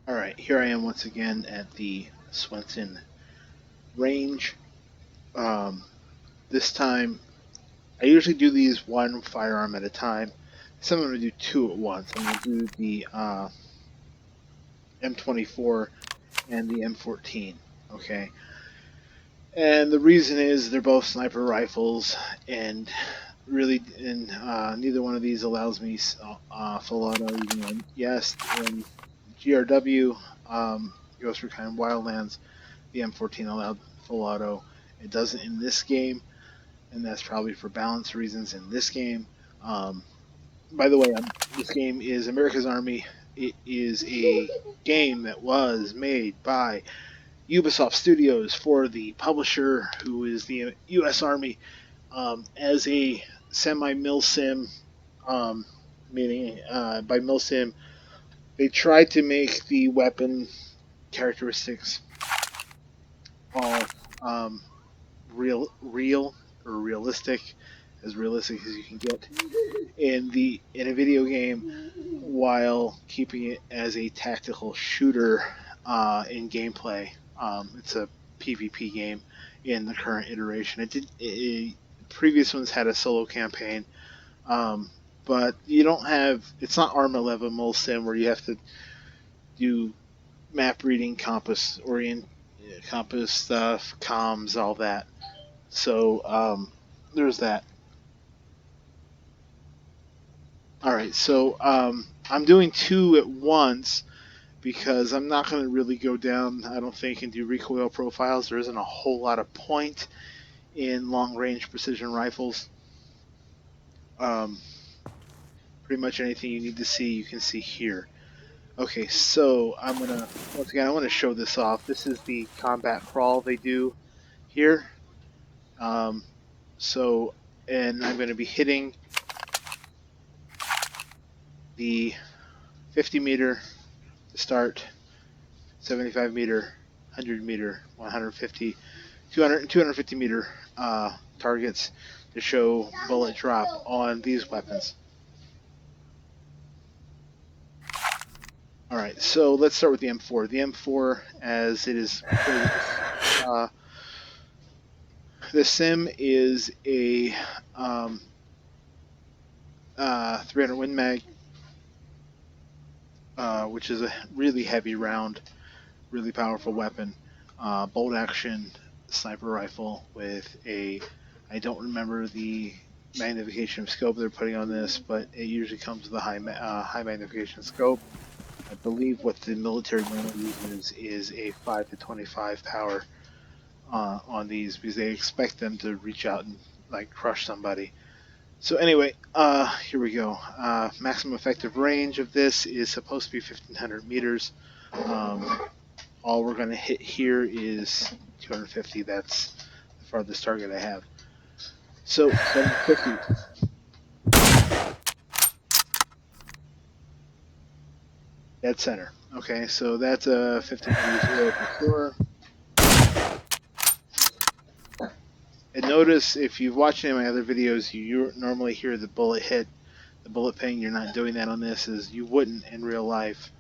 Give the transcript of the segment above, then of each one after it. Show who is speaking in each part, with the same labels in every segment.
Speaker 1: Alright, here I am once again at the Swenson range. Um, this time, I usually do these one firearm at a time. Some I'm going to do two at once. I'm going to do the M24 and the M14. Okay, and the reason is they're both sniper rifles, and neither one of these allows me full auto. Even yes, in GRW, Ghost Recon Wildlands, the M14 allowed full auto. It doesn't in this game, and that's probably for balance reasons in this game. Um, by the way, this game is America's Army. It is a game that was made by Ubisoft Studios for the publisher, who is the U.S. Army, as a semi-mil sim. Meaning, by mil sim, they tried to make the weapon characteristics all um, real or realistic as you can get in a video game, while keeping it as a tactical shooter in gameplay. It's a PvP game in the current iteration. Previous ones had a solo campaign, um, but you don't have. It's not Arma 11 Mulsim where you have to do map reading, compass stuff, comms, all that. So there's that. All right, so I'm doing two at once because I'm not going to really go down, I don't think, and do recoil profiles. There isn't a whole lot of point in long-range precision rifles. Um, Pretty much anything you need to see, you can see here. Okay, so once again, I want to show this off. This is the combat crawl they do here. Um, so, and I'm going to be hitting the 50 meter to start, 75 meter, 100 meter, 150, 200, and 250 meter targets to show bullet drop on these weapons. Alright, so let's start with the M4. The M4, as it is, the sim is a 300 Win Mag, which is a really heavy round, really powerful weapon. Bolt action sniper rifle with I don't remember the magnification of scope they're putting on this, but it usually comes with a high magnification scope. I believe what the military normally uses is a 5 to 25 power on these, because they expect them to reach out and like crush somebody. So anyway, here we go. Maximum effective range of this is supposed to be 1,500 meters. All we're going to hit here is 250. That's the farthest target I have. So 750. Dead center. Okay, so that's a 15 for sure. And notice, if you've watched any of my other videos, you normally hear the bullet hit, the bullet ping. You're not doing that on this, as you wouldn't in real life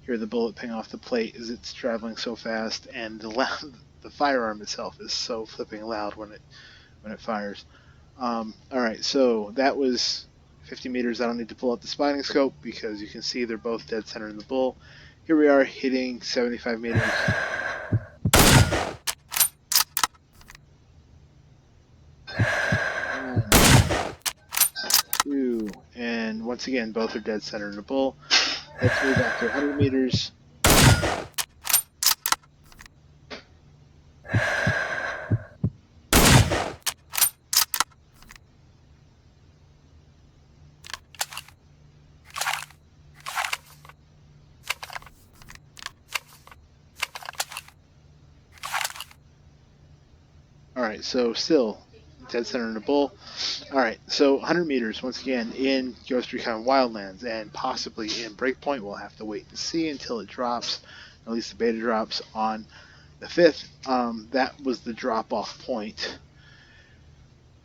Speaker 1: hear the bullet ping off the plate, as it's traveling so fast, and the firearm itself is so flipping loud when it fires. All right, so that was 50 meters. I don't need to pull up the spotting scope because you can see they're both dead center in the bull. Here we are hitting 75 meters. Two, and once again, both are dead center in the bull. Let's move back to 100 meters. Alright, so still dead center in the bull. Alright, so 100 meters, once again, in Ghost Recon Wildlands, and possibly in Breakpoint. We'll have to wait and see until it drops, at least the beta drops on the 5th. That was the drop-off point.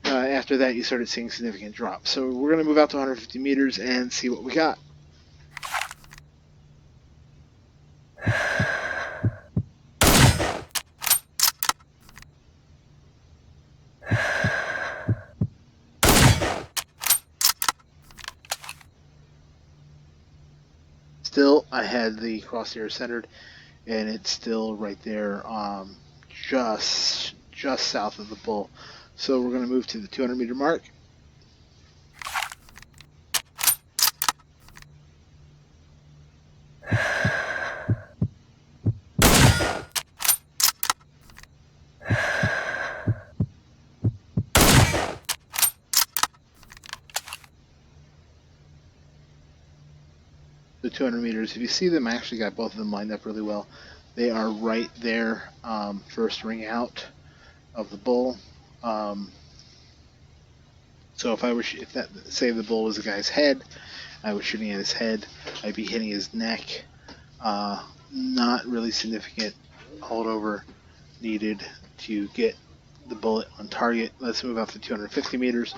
Speaker 1: After that, you started seeing significant drops. So we're going to move out to 150 meters and see what we got. still, I had the crosshair centered, and it's still right there, just south of the bull. So we're going to move to the 200-meter mark. The 200 meters, if you see them, I actually got both of them lined up really well. They are right there, first ring out of the bull. So if I were, if that, say the bull was the guy's head, I was shooting at his head, I'd be hitting his neck. Not really significant holdover needed to get the bullet on target. Let's move out to 250 meters.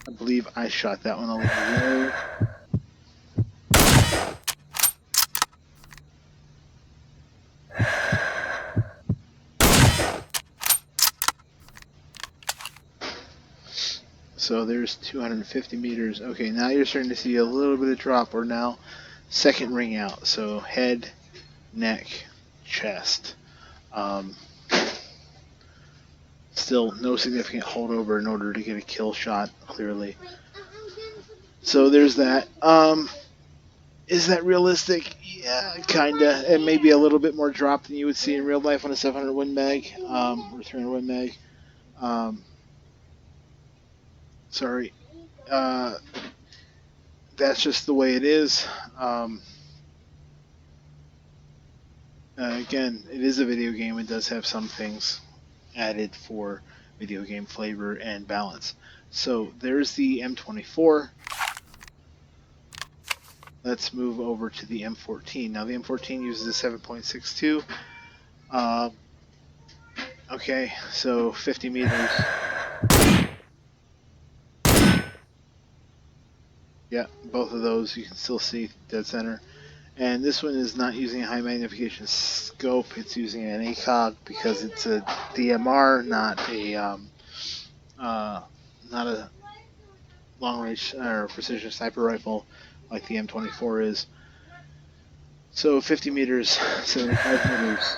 Speaker 1: I believe I shot that one a little low. So there's 250 meters. Okay, now you're starting to see a little bit of drop. We're now second ring out. So head, neck, chest. Still no significant holdover in order to get a kill shot, clearly. So there's that. Is that realistic? Yeah, kinda. It may be a little bit more drop than you would see in real life on a 700 Win Mag, or 300 Win Mag. Sorry. That's just the way it is. Again, it is a video game. It does have some things added for video game flavor and balance. So there's the M24. Let's move over to the M14. Now the M14 uses a 7.62. Okay, so 50 meters. Yeah, both of those you can still see dead center. And this one is not using a high magnification scope. It's using an ACOG because it's a DMR, not a long range or precision sniper rifle like the M24 is. So 50 meters, 75 meters.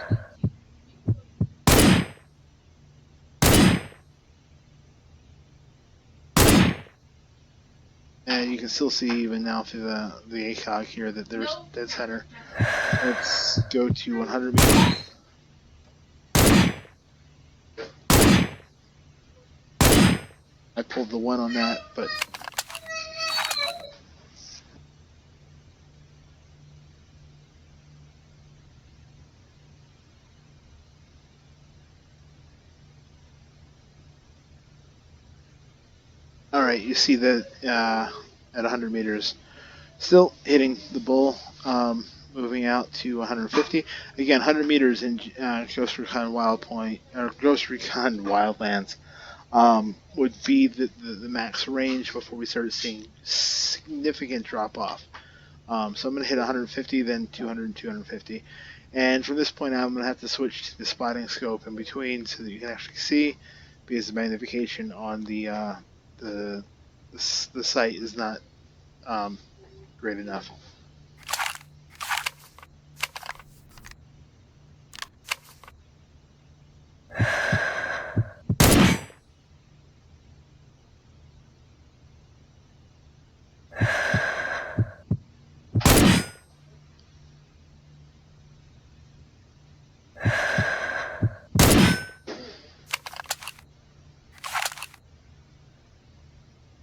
Speaker 1: And you can still see even now through the ACOG here that there's dead center. Let's go to 100 meters. I pulled the one on that, but all right, you see that at 100 meters, still hitting the bull, moving out to 150. Again, 100 meters in Ghost Recon Wildpoint or Ghost Recon Wildlands would be the max range before we started seeing significant drop off. So I'm going to hit 150, then 200 and 250. And from this point on, I'm going to have to switch to the spotting scope in between so that you can actually see, because the magnification on the site is not great enough.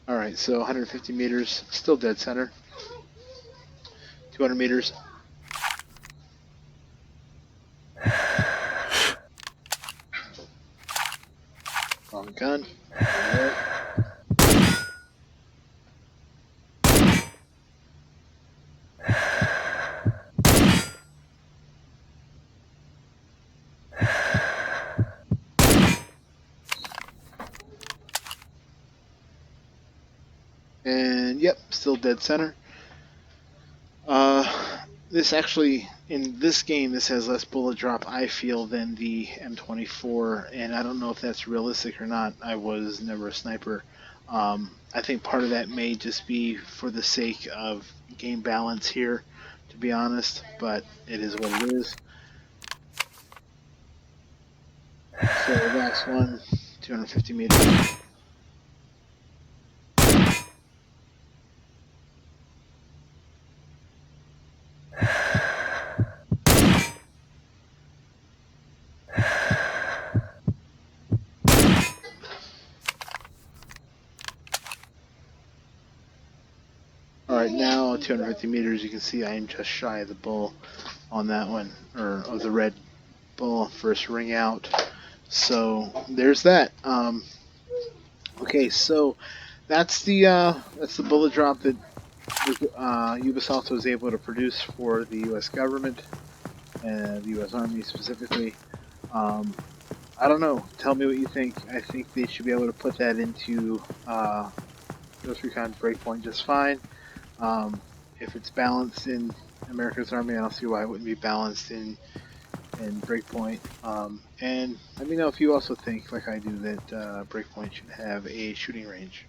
Speaker 1: Alright, so 150 meters, still dead center. 200 meters. Wrong gun. And yep, still dead center. this actually, in this game, this has less bullet drop, I feel, than the M24, and I don't know if that's realistic or not. I was never a sniper. I think part of that may just be for the sake of game balance here, to be honest, but it is what it is. So last one, 250 meters. Alright, now 250 meters, you can see I am just shy of the bull on that one, or of the red bull, first ring out. So there's that. Okay, so that's the bullet drop that Ubisoft was able to produce for the U.S. government and the U.S. Army specifically. Um, I don't know. Tell me what you think. I think they should be able to put that into Ghost Recon Breakpoint just fine. If it's balanced in America's Army, I don't see why it wouldn't be balanced in Breakpoint. And let me know if you also think, like I do, that Breakpoint should have a shooting range.